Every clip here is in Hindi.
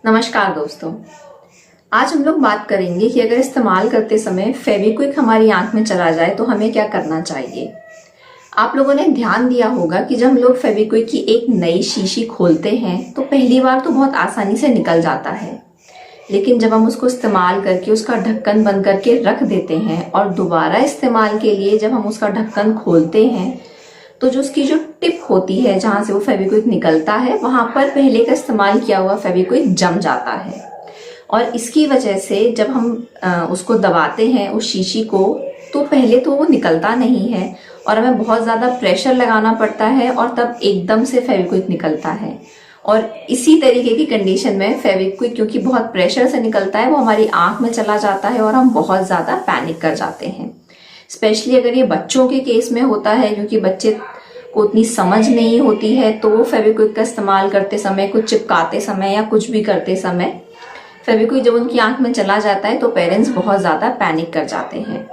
नमस्कार दोस्तों। आज हम लोग बात करेंगे कि अगर इस्तेमाल करते समय फेविक्विक हमारी आंख में चला जाए तो हमें क्या करना चाहिए। आप लोगों ने ध्यान दिया होगा कि जब हम लोग फेविक्विक की एक नई शीशी खोलते हैं तो पहली बार तो बहुत आसानी से निकल जाता है, लेकिन जब हम उसको इस्तेमाल करके उसका ढक्कन बंद करके रख देते हैं और दोबारा इस्तेमाल के लिए जब हम उसका ढक्कन खोलते हैं तो जो उसकी जो टिप होती है जहाँ से वो फेविक्विक निकलता है वहाँ पर पहले का इस्तेमाल किया हुआ फेविक्विक जम जाता है। और इसकी वजह से जब हम उसको दबाते हैं उस शीशी को तो पहले तो वो निकलता नहीं है और हमें बहुत ज़्यादा प्रेशर लगाना पड़ता है और तब एकदम से फेविक्विक निकलता है। और इसी तरीके की कंडीशन में फेविक्विक क्योंकि बहुत प्रेशर से निकलता है वो हमारी आँख में चला जाता है और हम बहुत ज़्यादा पैनिक कर जाते हैं। स्पेशली अगर ये बच्चों के केस में होता है क्योंकि बच्चे को उतनी समझ नहीं होती है तो वो फेविक्विक का इस्तेमाल करते समय, कुछ चिपकाते समय या कुछ भी करते समय फेविक्विक जब उनकी आंख में चला जाता है तो पेरेंट्स बहुत ज़्यादा पैनिक कर जाते हैं।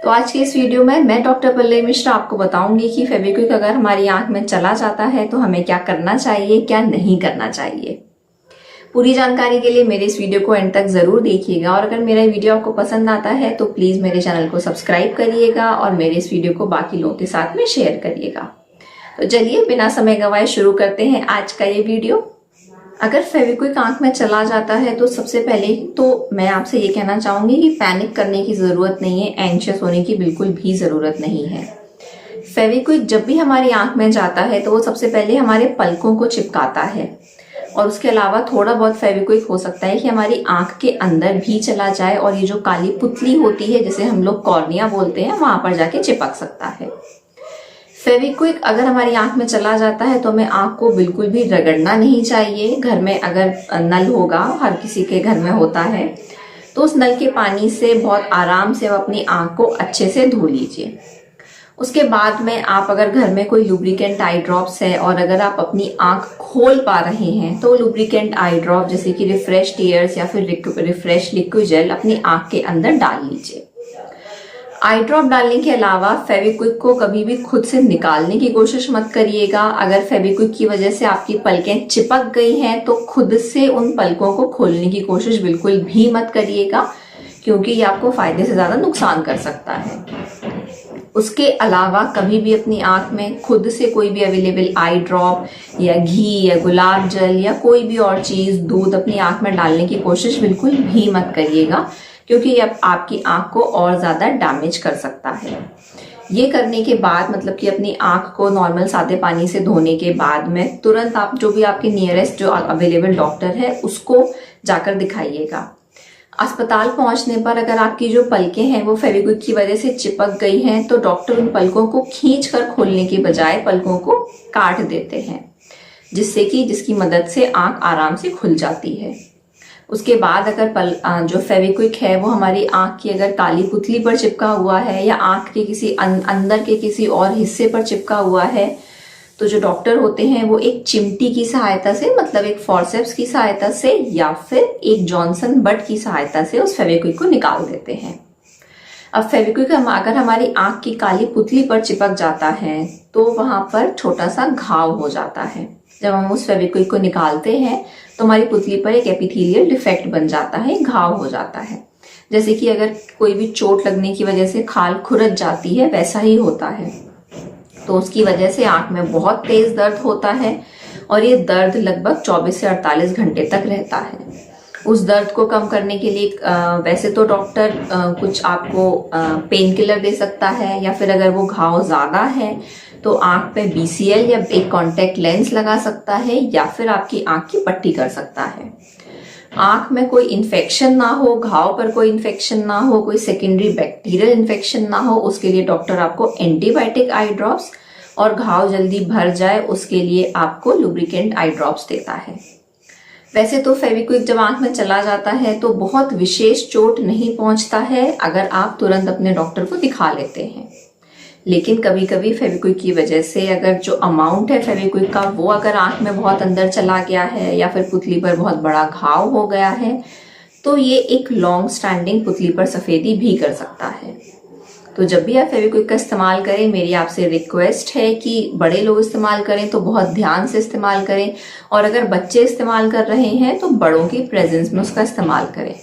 तो आज के इस वीडियो में मैं डॉक्टर पल्लवी मिश्रा आपको बताऊंगी कि फेविक्विक अगर हमारी आंख में चला जाता है तो हमें क्या करना चाहिए, क्या नहीं करना चाहिए। पूरी जानकारी के लिए मेरे इस वीडियो को एंड तक जरूर देखिएगा और अगर मेरा वीडियो आपको पसंद आता है तो प्लीज मेरे चैनल को सब्सक्राइब करिएगा और मेरे इस वीडियो को बाकी लोगों के साथ में शेयर करिएगा। तो चलिए बिना समय गंवाए शुरू करते हैं आज का ये वीडियो। अगर फेविक्विक आंख में चला जाता है तो सबसे पहले तो मैं आपसे ये कहना चाहूंगी कि पैनिक करने की जरूरत नहीं है, एंशियस होने की बिल्कुल भी जरूरत नहीं है। फेविक्विक जब भी हमारी आंख में जाता है तो वो सबसे पहले हमारे पलकों को चिपकाता है और उसके अलावा थोड़ा बहुत फेविक्विक हो सकता है कि हमारी आंख के अंदर भी चला जाए और ये जो काली पुतली होती है जिसे हम लोग कॉर्निया बोलते हैं वहां पर जाके चिपक सकता है। फेविक्विक अगर हमारी आंख में चला जाता है तो हमें आंख को बिल्कुल भी रगड़ना नहीं चाहिए। घर में अगर नल होगा, हर किसी के घर में होता है, तो उस नल के पानी से बहुत आराम से अपनी आंख को अच्छे से धो लीजिए। उसके बाद में आप अगर घर में कोई लुब्रिकेंट आई ड्रॉप्स है और अगर आप अपनी आंख खोल पा रहे हैं तो लुब्रिकेंट आई ड्रॉप जैसे कि रिफ्रेश टीयर्स या फिर रिफ्रेश लिक्विड जेल अपनी आंख के अंदर डाल लीजिए। आई ड्रॉप डालने के अलावा फेविक्विक को कभी भी खुद से निकालने की कोशिश मत करिएगा। अगर फेविक्विक की वजह से आपकी पलकें चिपक गई हैं तो खुद से उन पलकों को खोलने की कोशिश बिल्कुल भी मत करिएगा क्योंकि ये आपको फायदे से ज्यादा नुकसान कर सकता है। उसके अलावा कभी भी अपनी आंख में खुद से कोई भी अवेलेबल आई ड्रॉप या घी या गुलाब जल या कोई भी और चीज, दूध अपनी आंख में डालने की कोशिश बिल्कुल भी मत करिएगा क्योंकि ये आपकी आंख को और ज्यादा डैमेज कर सकता है। ये करने के बाद मतलब कि अपनी आंख को नॉर्मल सादे पानी से धोने के बाद में तुरंत आप जो भी आपके नियरेस्ट जो अवेलेबल डॉक्टर है उसको जाकर दिखाइएगा। अस्पताल पहुंचने पर अगर आपकी जो पलकें हैं वो फेविक्विक की वजह से चिपक गई हैं तो डॉक्टर उन पलकों को खींचकर खोलने के बजाय पलकों को काट देते हैं जिसकी मदद से आंख आराम से खुल जाती है। उसके बाद अगर जो फेविक्विक है वो हमारी आंख की अगर काली पुतली पर चिपका हुआ है या आंख के किसी अंदर के किसी और हिस्से पर चिपका हुआ है तो जो डॉक्टर होते हैं वो एक चिमटी की सहायता से मतलब एक फॉरसेप्स की सहायता से या फिर एक जॉनसन बट की सहायता से उस फेविक्विक को निकाल देते हैं। अब फेविक्विक अगर हमारी आंख की काली पुतली पर चिपक जाता है तो वहां पर छोटा सा घाव हो जाता है। जब हम उस फेविक्विक को निकालते हैं तो हमारी पुतली पर एक एपिथेलियल डिफेक्ट बन जाता है, घाव हो जाता है। जैसे कि अगर कोई भी चोट लगने की वजह से खाल खुरच जाती है वैसा ही होता है। तो उसकी वजह से आंख में बहुत तेज दर्द होता है और ये दर्द लगभग 24 से 48 घंटे तक रहता है। उस दर्द को कम करने के लिए वैसे तो डॉक्टर कुछ आपको पेन किलर दे सकता है या फिर अगर वो घाव ज्यादा है तो आंख पे BCL या एक कॉन्टेक्ट लेंस लगा सकता है या फिर आपकी आंख की पट्टी कर सकता है। आंख में कोई इन्फेक्शन ना हो, घाव पर कोई इन्फेक्शन ना हो, कोई सेकेंडरी बैक्टीरियल इन्फेक्शन ना हो, उसके लिए डॉक्टर आपको एंटीबायोटिक आई ड्रॉप्स और घाव जल्दी भर जाए उसके लिए आपको लुब्रिकेंट आई ड्रॉप्स देता है। वैसे तो फेविक्विक जब आंख में चला जाता है तो बहुत विशेष चोट नहीं पहुंचता है अगर आप तुरंत अपने डॉक्टर को दिखा लेते हैं, लेकिन कभी कभी फेविक्विक की वजह से अगर जो अमाउंट है फेविक्विक का वो अगर आंख में बहुत अंदर चला गया है या फिर पुतली पर बहुत बड़ा घाव हो गया है तो ये एक लॉन्ग स्टैंडिंग पुतली पर सफेदी भी कर सकता है। तो जब भी आप फेविक्विक का इस्तेमाल करें, मेरी आपसे रिक्वेस्ट है कि बड़े लोग इस्तेमाल करें तो बहुत ध्यान से इस्तेमाल करें, और अगर बच्चे इस्तेमाल कर रहे हैं तो बड़ों की प्रेजेंस में उसका इस्तेमाल करें।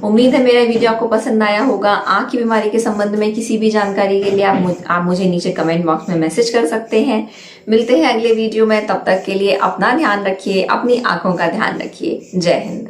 उम्मीद है मेरा वीडियो आपको पसंद आया होगा। आंख की बीमारी के संबंध में किसी भी जानकारी के लिए आप मुझे नीचे कमेंट बॉक्स में मैसेज कर सकते हैं। मिलते हैं अगले वीडियो में, तब तक के लिए अपना ध्यान रखिए, अपनी आंखों का ध्यान रखिए। जय हिंद।